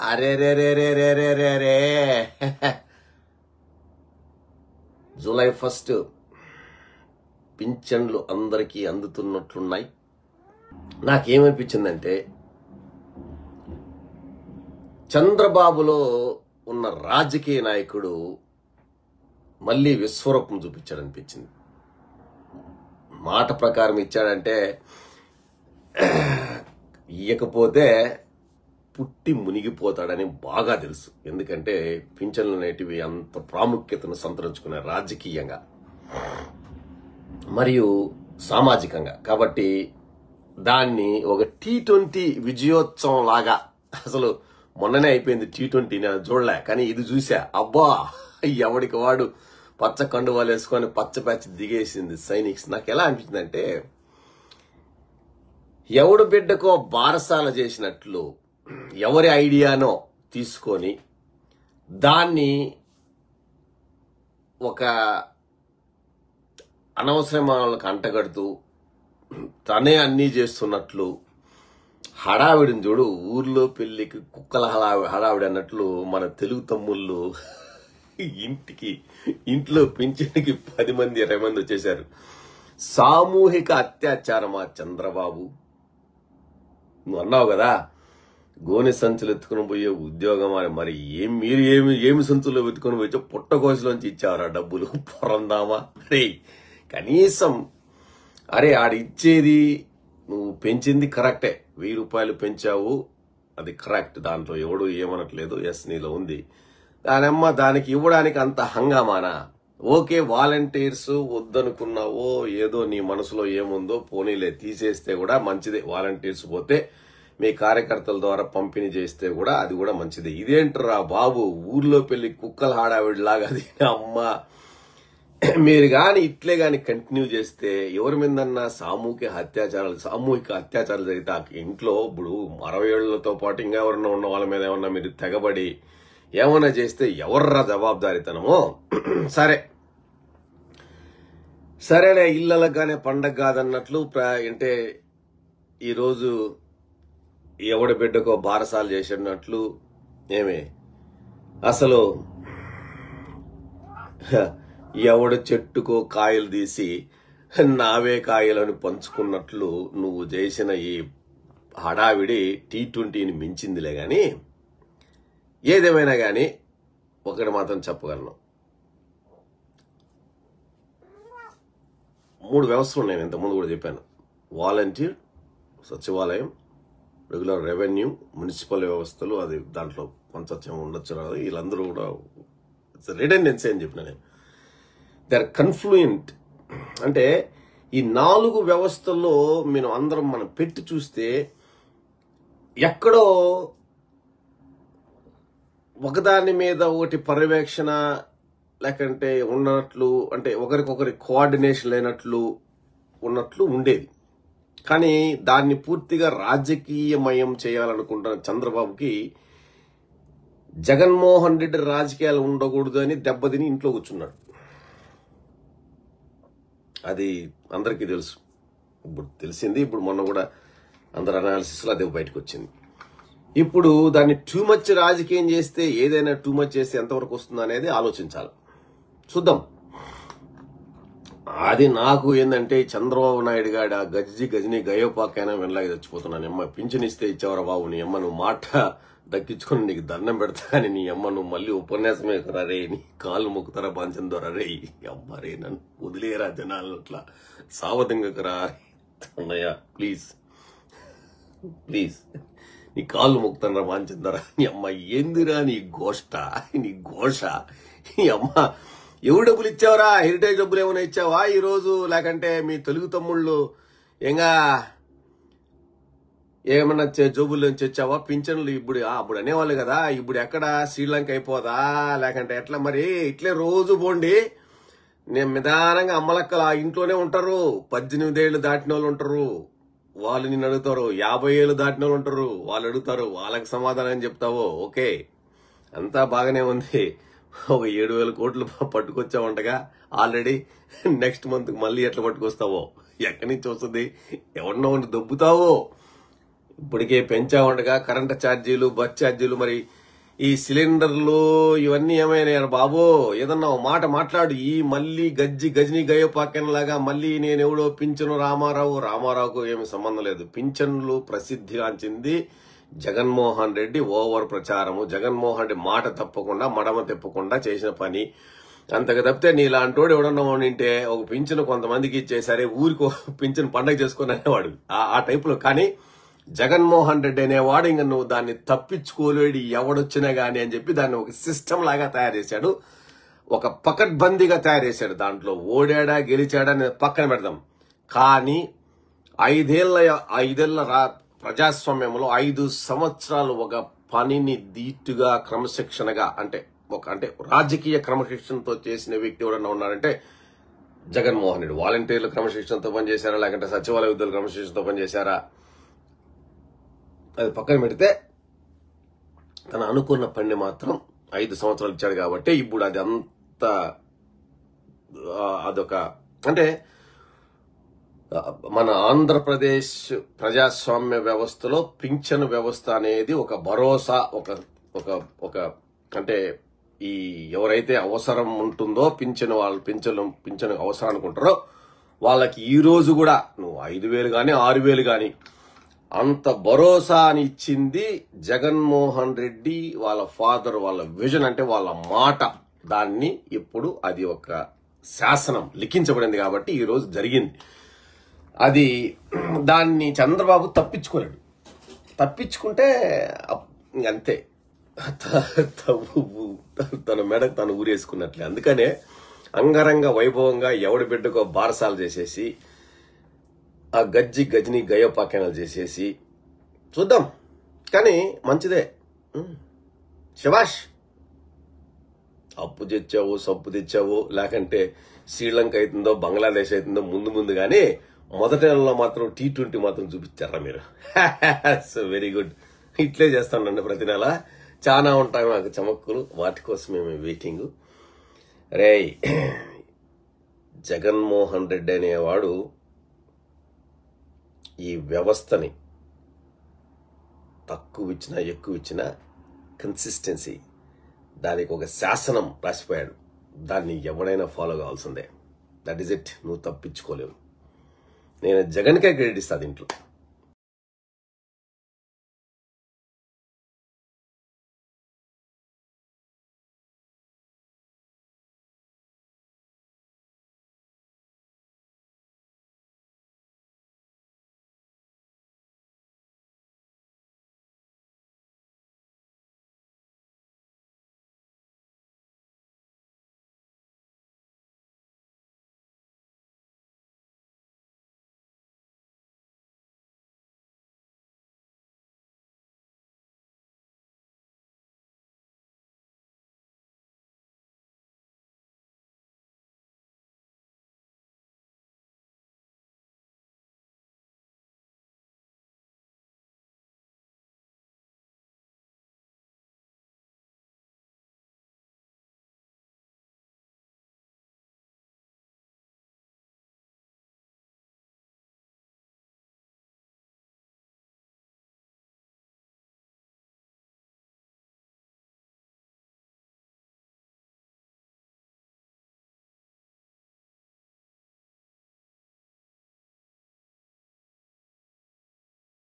అరే రే రే రే రే రే రే రే జూలై 1 పింఛన్లు అందరికీ అందుతున్నట్లున్నాయి. నాకేమనిపించిందంటే చంద్రబాబులో ఉన్న రాజకీయ నాయకుడు మళ్ళీ విశ్వరూపం చూపించాడనిపించింది. మాట ప్రకారం ఇచ్చాడంటే ఇయ్యకపోతే పుట్టి మునిగిపోతాడని బాగా తెలుసు. ఎందుకంటే పింఛన్లు అనేటివి అంత ప్రాముఖ్యతను సంతరించుకునే రాజకీయంగా మరియు సామాజికంగా. కాబట్టి దాన్ని ఒక T20 విజయోత్సవం లాగా, అసలు మొన్ననే అయిపోయింది T20, నేను చూడలే, కానీ ఇది చూసా. అబ్బా, ఎవడికి వాడు పచ్చ కండువాలు వేసుకొని పచ్చ ప్యాచ్ దిగేసింది సైనిక్స్. నాకు ఎలా అనిపించిందంటే ఎవడు బిడ్డకో బారసాల చేసినట్లు ఎవరి ఐడియానో తీసుకొని దాన్ని ఒక అనవసరమాలకు అంటగడుతూ తనే అన్నీ చేస్తున్నట్లు హడావిడిని చూడు. ఊర్లో పెళ్లికి కుక్కల హడావిడి అన్నట్లు మన తెలుగు తమ్ముళ్ళు ఇంట్లో పింఛన్కి 10 మంది 20 మంది వచ్చేశారు. సామూహిక అత్యాచారమా చంద్రబాబు? నువ్వు అన్నావు కదా గోనె సంచులు ఎత్తుకుని పోయే ఉద్యోగం అని. మరి మీరు ఏమి సంచుల్లో ఎత్తుకుని పోయో పుట్టకోసలోంచి ఇచ్చారా డబ్బులు? పొరందామా రే? కనీసం అరే ఆడిచ్చేది నువ్వు పెంచింది కరెక్టే, 1000 రూపాయలు పెంచావు, అది కరెక్ట్, దాంట్లో ఎవడు ఏమనట్లేదు, ఎస్ నీలో ఉంది. దానికి ఇవ్వడానికి అంత హంగామానా? ఓకే, వాలంటీర్స్ వద్దనుకున్నావో, ఏదో నీ మనసులో ఏముందో పోనీలే, తీసేస్తే కూడా మంచిదే. వాలంటీర్స్ పోతే మీ కార్యకర్తల ద్వారా పంపిణీ చేస్తే కూడా అది కూడా మంచిదే. ఇదేంటరా బాబు, ఊర్లో పెళ్లి కుక్కల హాడావిడిలాగా? అది అమ్మ, మీరు గాని ఇట్లే గాని కంటిన్యూ చేస్తే ఎవరి మీదన్నా సామూహిక అత్యాచారాలు జరిగితే ఆ ఇంట్లో ఇప్పుడు 60 ఏళ్లతో పాటు ఇంకా ఎవరన్నా ఉన్న వాళ్ళ మీద ఏమన్నా మీరు తెగబడి ఏమన్నా చేస్తే ఎవర్రా జవాబుదారీతనమో? సరేలే, ఇళ్ళలకు గానే పండగ కాదన్నట్లు అంటే ఈరోజు ఎవడి బిడ్డకో బారసాలు చేసినట్లు ఏమే, అసలు ఎవడు చెట్టుకో కాయలు తీసి నావే కాయలని పంచుకున్నట్లు నువ్వు చేసిన ఈ హడావిడి T20ని మించిందిలే. గాని ఏదేమైనా గాని ఒకటి మాత్రం చెప్పగలను, 3 వ్యవస్థలు ఉన్నాయి. ఇంతకుముందు కూడా చెప్పాను. వాలంటీర్, సచివాలయం, రెగ్యులర్ రెవెన్యూ, మున్సిపల్ వ్యవస్థలు. అది దాంట్లో కొంచెం ఉండొచ్చు. వీళ్ళందరూ కూడా రిడెండెన్సీ అని చెప్పిన నేను. They are confluent. అంటే ఈ 4 వ్యవస్థల్లో మనం పెట్టి చూస్తే ఎక్కడో ఒకదాని మీద ఒకటి పర్యవేక్షణ లేకంటే ఉన్నట్లు, అంటే ఒకరికొకరి కోఆర్డినేషన్ లేనట్లు ఉన్నట్లు ఉండేది. కానీ దాన్ని పూర్తిగా రాజకీయమయం చేయాలనుకుంటున్న చంద్రబాబుకి జగన్మోహన్ రెడ్డి రాజకీయాలు ఉండకూడదు అని దెబ్బతిని ఇంట్లో కూర్చున్నాడు. అది అందరికీ తెలుసు. ఇప్పుడు తెలిసింది. ఇప్పుడు మొన్న కూడా అందరు అనాలిసిస్లో అదే బయటకు వచ్చింది. ఇప్పుడు దాన్ని టూ మచ్ రాజకీయం చేస్తే, ఏదైనా టూ మచ్ చేస్తే ఎంతవరకు వస్తుంది అనేది ఆలోచించాలి. చూద్దాం. అది నాకు ఏంటంటే చంద్రబాబు నాయుడు గాడు ఆ గజని గయోపాకైనా వినలాగా చచ్చిపోతున్నాను. అమ్మ పింఛన్ ఇస్తే ఇచ్చేవరా బాబు, నీ అమ్మ నువ్వు మాట దక్కించుకొని నీకు దండం పెడతా అని నీ అమ్మ నువ్వు మళ్ళీ ఉపన్యాసం ఎక్కురా రే, నీ కాళ్ళు మొక్కుతారా పంచందోరా రే, అమ్మ రే నన్ను వదిలేరా జనాలు అట్లా సావదంగకరా అన్నయ్య, ప్లీజ్ నీ కాళ్ళు మొక్కుతానరా పంచందోరా. నీ అమ్మ ఏందిరా నీ ఘోష నీ అమ్మ. ఎవరు డబ్బులు ఇచ్చావరా? హెరిటేజ్ డబ్బులు ఏమైనా ఇచ్చావా ఈరోజు? లేకంటే మీ తెలుగు తమ్ముళ్ళు ఏమన్నా జోబుల్లో నుంచి వచ్చావా? పింఛన్లు ఇప్పుడు అనేవాళ్ళు కదా, ఇప్పుడు ఎక్కడ శ్రీలంక అయిపోదా లేకంటే ఎట్లా? మరి ఇట్లే రోజు పోండి. నేను నిదానంగా అమ్మలక్కలు ఆ ఇంట్లోనే ఉంటారు. 18 ఏళ్ళు దాటిన వాళ్ళు ఉంటారు, వాళ్ళు నిన్ను అడుగుతారు. 50 ఏళ్ళు దాటిన వాళ్ళు ఉంటారు, వాళ్ళు అడుగుతారు. వాళ్ళకి సమాధానం చెప్తావో? ఓకే, అంతా బాగానే ఉంది. ఒక 7,000 కోట్లు పట్టుకొచ్చావంటగా ఆల్రెడీ. నెక్స్ట్ మంత్ మళ్ళీ ఎట్లా పట్టుకొస్తావో? ఎక్కడి నుంచి వస్తుంది? ఎవరినో దొబ్బుతావో? ఇప్పటికే పెంచా ఉండగా కరెంటు ఛార్జీలు, బస్ ఛార్జీలు, మరి ఈ సిలిండర్లు ఇవన్నీ ఏమైనా బాబో ఏదన్నా మాట మాట్లాడు. ఈ మళ్ళీ గజనీ గయోపాకెన్ లాగా మళ్ళీ నేనెవడో పింఛను రామారావుకు ఏమి సంబంధం లేదు. పింఛన్లు ప్రసిద్ధిగాంచింది జగన్మోహన్ రెడ్డి ఓవర్ ప్రచారము. జగన్మోహన్ రెడ్డి మాట తప్పకుండా మడమ తిప్పకుండా చేసిన పని. అంతగా తప్పితే నీలాంటోడు ఎవడన్నా ఉంటే ఒక పింఛను కొంతమందికి ఇచ్చేసరే ఊరికి పింఛను పండగ చేసుకుని అనేవాడు ఆ టైపులో. కానీ జగన్మోహన్ రెడ్డి అనేవాడు ఇంక నువ్వు దాన్ని తప్పించుకోలేడు ఎవడొచ్చినా గాని అని చెప్పి దాన్ని ఒక సిస్టమ్ లాగా తయారు చేశాడు. ఒక పకడ్బందీగా తయారు చేశాడు. దాంట్లో ఓడాడా గెలిచాడా అని పక్కన పెడదాం. కానీ ఐదేళ్ల ప్రజాస్వామ్యంలో 5 సంవత్సరాలు ఒక పనిని ధీటుగా క్రమశిక్షణగా అంటే రాజకీయ క్రమశిక్షణతో చేసిన వ్యక్తి ఎవరన్నా ఉన్నారంటే జగన్మోహన్ రెడ్డి. వాలంటీర్లు క్రమశిక్షణతో పనిచేశారా, లేకంటే సచివాలయ ఉద్యోగులు క్రమశిక్షణతో పనిచేశారా, అది పక్కన పెడితే తను అనుకున్న పని మాత్రం 5 సంవత్సరాలు ఇచ్చాడు. కాబట్టి ఇప్పుడు అది అంత అదొక అంటే మన ఆంధ్రప్రదేశ్ ప్రజాస్వామ్య వ్యవస్థలో పింఛను వ్యవస్థ అనేది ఒక భరోసా, ఒక అంటే ఈ ఎవరైతే అవసరం ఉంటుందో పింఛను అవసరం అనుకుంటారో వాళ్ళకి ఈ రోజు కూడా నువ్వు 5,000 గాని 6,000 గాని అంత భరోసా అని ఇచ్చింది జగన్మోహన్ రెడ్డి. వాళ్ళ ఫాదర్, వాళ్ళ విజన్ అంటే వాళ్ళ మాట. దాన్ని ఇప్పుడు అది ఒక శాసనం లిఖించబడింది కాబట్టి ఈ రోజు జరిగింది. అది దాన్ని చంద్రబాబు తప్పించుకోలేడు. తప్పించుకుంటే అంతే తన మెడకు తను ఊరేసుకున్నట్లే. అందుకనే అంగరంగ వైభవంగా ఎవడి బిడ్డకో బారసాలు చేసేసి ఆ గజనీ గయోపాఖ్యానాలు చేసేసి చూద్దాం. కానీ మంచిదే, శభాష్. అప్పు తెచ్చావు, సప్పు తెచ్చావు, లేకంటే శ్రీలంక అవుతుందో బంగ్లాదేశ్ అవుతుందో ముందు కానీ మొదటి నెలలో మాత్రం T20 మాత్రం చూపించారా మీరు. So very good. ఇట్లే చేస్తానండి ప్రతి నెల. చాలా ఉంటాయి మాకు చమక్కులు, వాటి కోసం మేము వెయిటింగ్. రే జగన్మోహన్ రెడ్డి అనేవాడు ఈ వ్యవస్థని తక్కువ ఇచ్చినా ఎక్కువ ఇచ్చినా కన్సిస్టెన్సీ, దానికి ఒక శాసనం రాసిపోయాడు. దాన్ని ఎవడైనా ఫాలో కావాల్సిందే. That is it. నువ్వు తప్పించుకోలేవు. నేను జగన్కే క్రెడిట్ ఇస్తా దీంట్లో.